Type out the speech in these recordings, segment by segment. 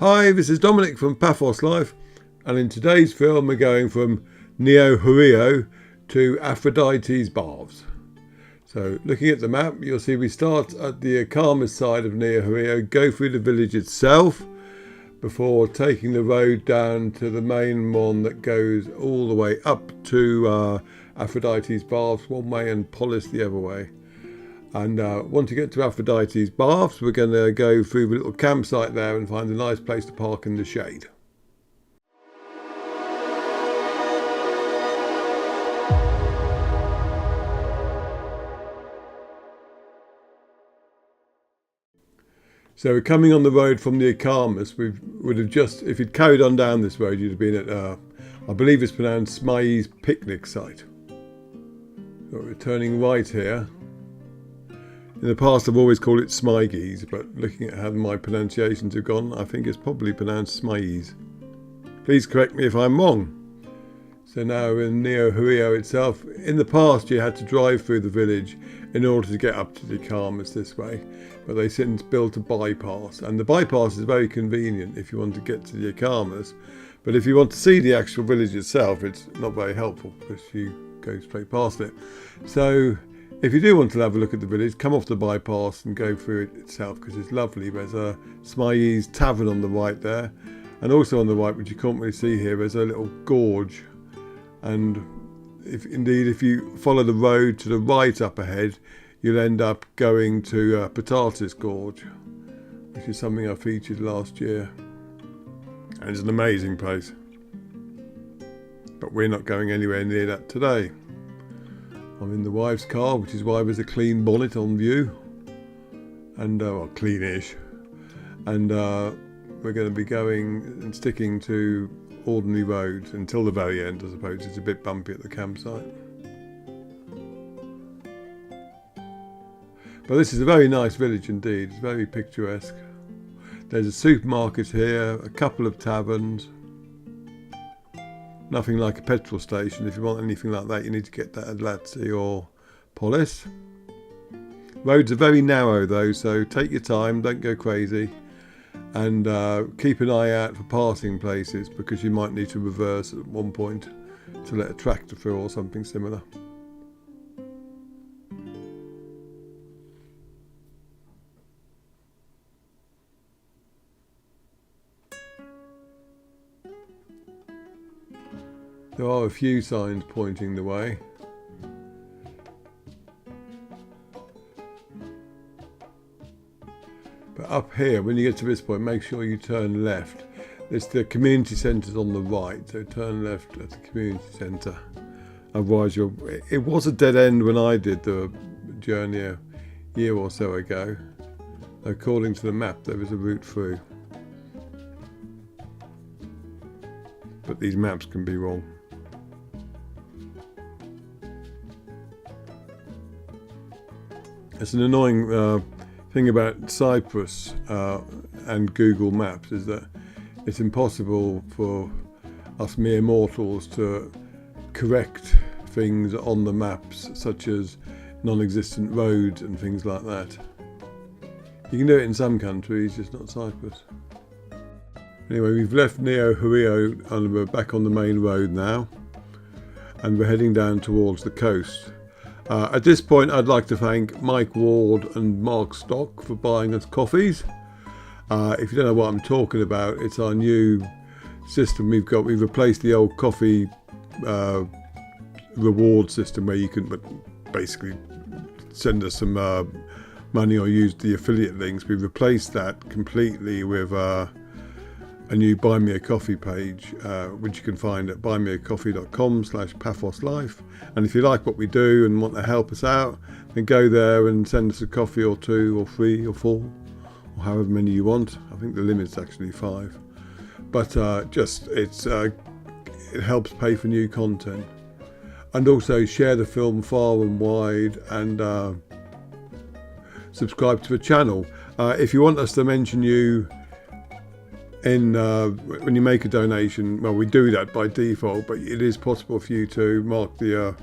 Hi, this is Dominic from Paphos Life, and in today's film we're going from Neo Chorio to Aphrodite's baths. So looking at the map, you'll see we start at the Akamas side of Neo Chorio, go through the village itself before taking the road down to the main one that goes all the way up to Aphrodite's baths one way and Polis the other way. And once you get to Aphrodite's baths, we're going to go through the little campsite there and find a nice place to park in the shade. So we're coming on the road from the Akamas. We would have just, if you'd carried on down this road, you'd have been at, I believe it's pronounced Smai's picnic site. So we're turning right here. In the past I've always called it Smaigies, but looking at how my pronunciations have gone, I think it's probably pronounced Smaies. Please correct me if I'm wrong. So now we're in Neo Chorio itself. In the past you had to drive through the village in order to get up to the Akamas this way, but they since built a bypass, and the bypass is very convenient if you want to get to the Akamas, but if you want to see the actual village itself, it's not very helpful because you go straight past it. So if you do want to have a look at the village, come off the bypass and go through it itself because it's lovely. There's a Smai's tavern on the right there, and also on the right, which you can't really see here, there's a little gorge. And if you follow the road to the right up ahead, you'll end up going to Paphos Gorge, which is something I featured last year. And it's an amazing place. But we're not going anywhere near that today. I'm in the wife's car, which is why there's a clean bonnet on view, and well, cleanish. And we're going to be going and sticking to ordinary roads until the very end. I suppose it's a bit bumpy at the campsite. But this is a very nice village indeed. It's very picturesque. There's a supermarket here, a couple of taverns. Nothing like a petrol station. If you want anything like that, you need to get that at Latsi or Polis. Roads are very narrow though, so take your time, don't go crazy, and keep an eye out for passing places because you might need to reverse at one point to let a tractor through or something similar. There are a few signs pointing the way. But up here, when you get to this point, make sure you turn left. There's the community centre's on the right, so turn left at the community centre. Otherwise, it was a dead end when I did the journey a year or so ago. According to the map, there was a route through. But these maps can be wrong. It's an annoying thing about Cyprus and Google Maps is that it's impossible for us mere mortals to correct things on the maps, such as non-existent roads and things like that. You can do it in some countries, just not Cyprus. Anyway, we've left Neo Chorio and we're back on the main road now, and we're heading down towards the coast. At this point, I'd like to thank Mike Ward and Mark Stock for buying us coffees. If you don't know what I'm talking about, it's our new system we've got. We've replaced the old coffee reward system where you can basically send us some money or use the affiliate links. We've replaced that completely with a new Buy Me a Coffee page, which you can find at buymeacoffee.com/paphoslife. And if you like what we do and want to help us out, then go there and send us a coffee or 2 or 3 or 4 or however many you want. I think the limit's actually 5. But it helps pay for new content. And also share the film far and wide, and subscribe to the channel. If you want us to mention you when you make a donation, well, we do that by default, but it is possible for you to mark the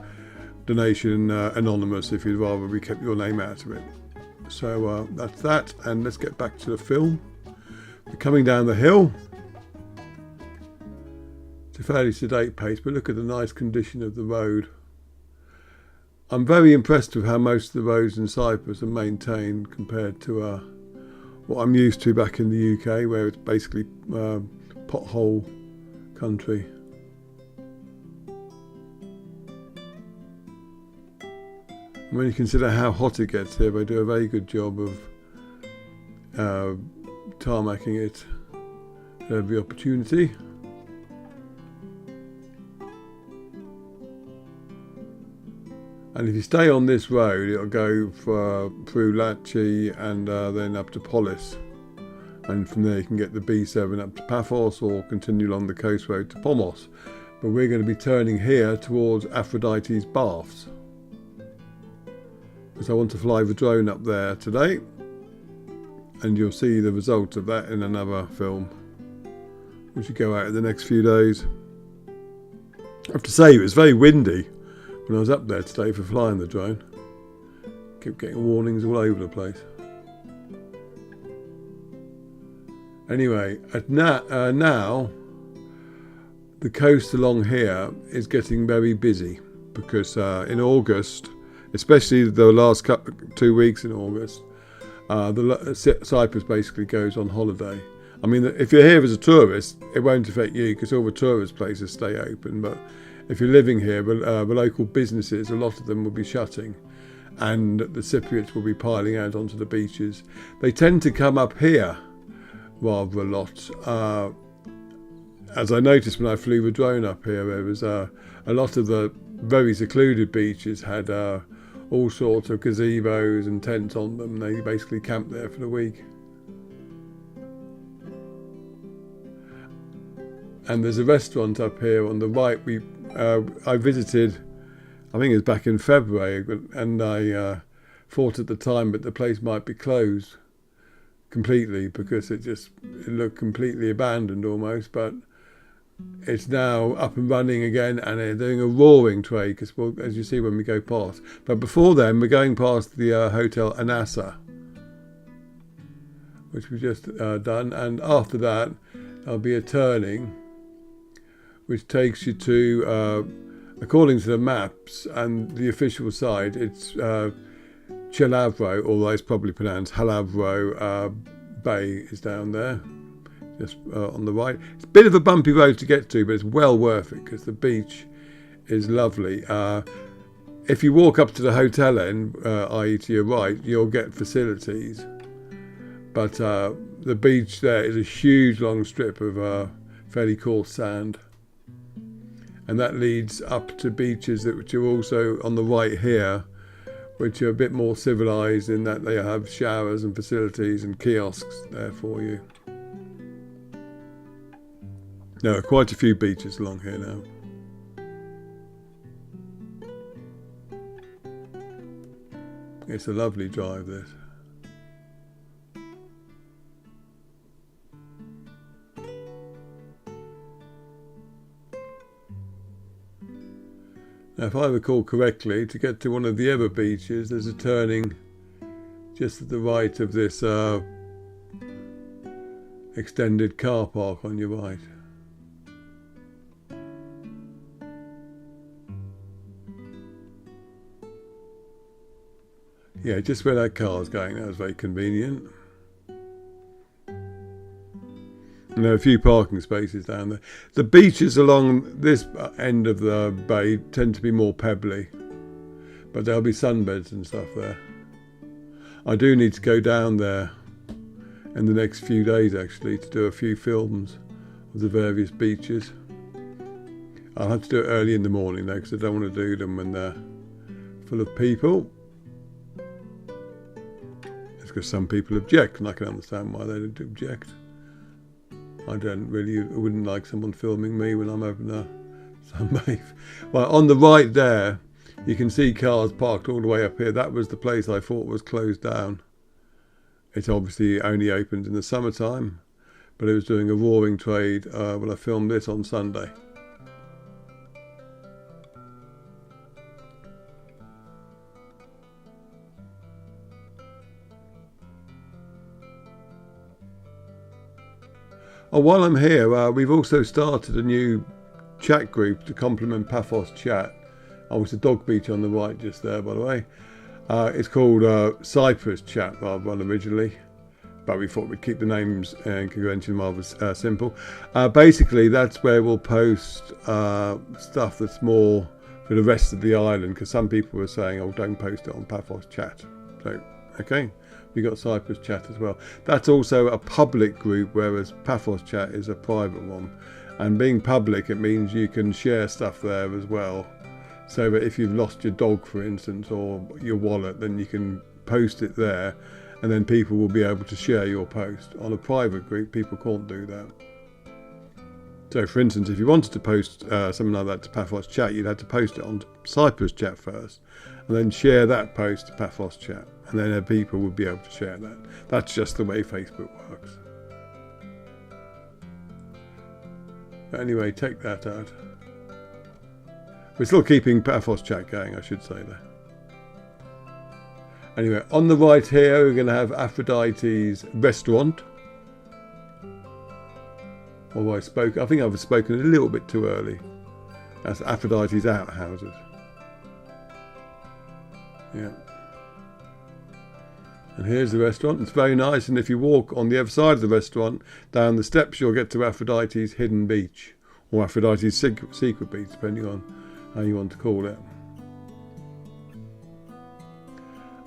donation anonymous if you'd rather we kept your name out of it. So that's that, and let's get back to the film. We're coming down the hill. It's a fairly sedate pace, but look at the nice condition of the road. I'm very impressed with how most of the roads in Cyprus are maintained compared to what I'm used to back in the UK, where it's basically pothole country. And when you consider how hot it gets here, they do a very good job of tarmacking it at every opportunity. And if you stay on this road, it'll go through Latsi and then up to Polis. And from there you can get the B7 up to Paphos or continue along the coast road to Pomos. But we're going to be turning here towards Aphrodite's baths, because I want to fly the drone up there today. And you'll see the result of that in another film, which will go out in the next few days. I have to say, it was very windy when I was up there today for flying the drone. Kept getting warnings all over the place. Anyway, now the coast along here is getting very busy, because in August, especially the last 2 weeks in August, Cyprus basically goes on holiday. I mean, if you're here as a tourist, it won't affect you because all the tourist places stay open. But if you're living here, the local businesses, a lot of them will be shutting, and the Cypriots will be piling out onto the beaches. They tend to come up here rather a lot. As I noticed when I flew the drone up here, there was a lot of the very secluded beaches had all sorts of gazebos and tents on them. They basically camped there for the week. And there's a restaurant up here on the right. I visited, I think it was back in February, and I thought at the time that the place might be closed completely because it looked completely abandoned almost, but it's now up and running again, and they're doing a roaring trade, because as you see when we go past. But before then, we're going past the Hotel Anassa, which we've just done, and after that there'll be a turning which takes you to, according to the maps and the official site, it's Chalavro, although it's probably pronounced Halavro. Bay is down there, just on the right. It's a bit of a bumpy road to get to, but it's well worth it because the beach is lovely. If you walk up to the hotel end, i.e. to your right, you'll get facilities. But the beach there is a huge long strip of fairly coarse sand. And that leads up to beaches which are also on the right here, which are a bit more civilised in that they have showers and facilities and kiosks there for you. There are quite a few beaches along here now. It's a lovely drive, this. Now, if I recall correctly, to get to one of the other beaches, there's a turning just at the right of this extended car park on your right. Yeah, just where that car's going, that was very convenient. And there are a few parking spaces down there. The beaches along this end of the bay tend to be more pebbly, but there'll be sunbeds and stuff there. I do need to go down there in the next few days, actually, to do a few films of the various beaches. I'll have to do it early in the morning, though, because I don't want to do them when they're full of people. It's because some people object, and I can understand why they don't object. I wouldn't like someone filming me when I'm having a sunbathe. Well, on the right there, you can see cars parked all the way up here. That was the place I thought was closed down. It obviously only opened in the summertime, but it was doing a roaring trade when I filmed this on Sunday. Oh, while I'm here, we've also started a new chat group to complement Paphos chat. Oh, it's a dog beach on the right just there, by the way. It's called Cyprus Chat rather than originally, but we thought we'd keep the names and convention rather simple. Basically, that's where we'll post stuff that's more for the rest of the island, because some people were saying, oh, don't post it on Paphos Chat. So, okay. We got Cyprus Chat as well. That's also a public group, whereas Paphos Chat is a private one. And being public, it means you can share stuff there as well. So that if you've lost your dog, for instance, or your wallet, then you can post it there, and then people will be able to share your post. On a private group, people can't do that. So, for instance, if you wanted to post something like that to Paphos Chat, you'd have to post it on Cyprus Chat first, and then share that post to Paphos Chat. And then people would be able to share that. That's just the way Facebook works. But anyway, take that out. We're still keeping Paphos Chat going, I should say there. Anyway, on the right here, we're going to have Aphrodite's restaurant. Although I think I've spoken a little bit too early. That's Aphrodite's outhouses. Yeah. And here's the restaurant. It's very nice, and if you walk on the other side of the restaurant, down the steps, you'll get to Aphrodite's hidden beach, or Aphrodite's secret beach, depending on how you want to call it.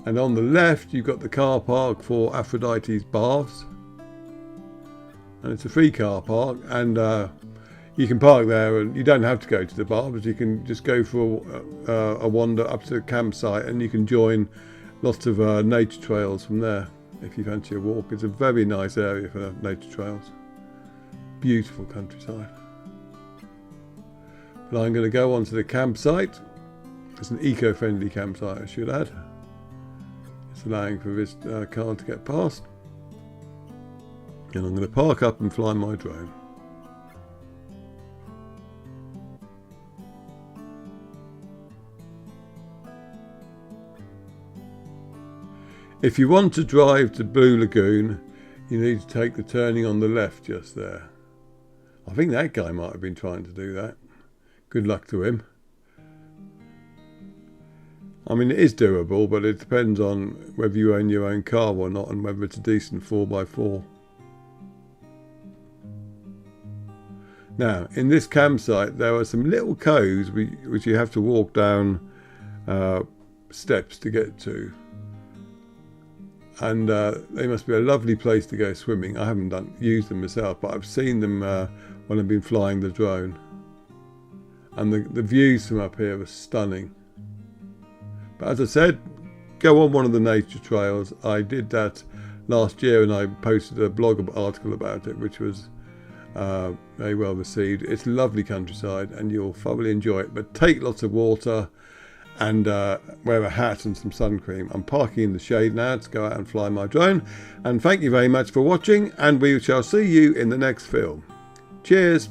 And on the left, you've got the car park for Aphrodite's baths. And it's a free car park, and you can park there, and you don't have to go to the bar, but you can just go for a wander up to the campsite, and you can join lots of nature trails from there if you fancy a walk. It's a very nice area for nature trails. Beautiful countryside. But I'm going to go on to the campsite. It's an eco-friendly campsite, I should add. It's allowing for this car to get past. And I'm going to park up and fly my drone. If you want to drive to Blue Lagoon, you need to take the turning on the left just there. I think that guy might have been trying to do that. Good luck to him. I mean, it is doable, but it depends on whether you own your own car or not, and whether it's a decent 4x4. Now, in this campsite, there are some little coves which you have to walk down steps to get to. And they must be a lovely place to go swimming. I haven't used them myself, but I've seen them when I've been flying the drone. And the views from up here are stunning. But as I said, go on one of the nature trails. I did that last year, and I posted a blog article about it, which was very well received. It's lovely countryside, and you'll thoroughly enjoy it. But take lots of water, and wear a hat and some sun cream. I'm parking in the shade now to go out and fly my drone. And thank you very much for watching, and we shall see you in the next film. Cheers!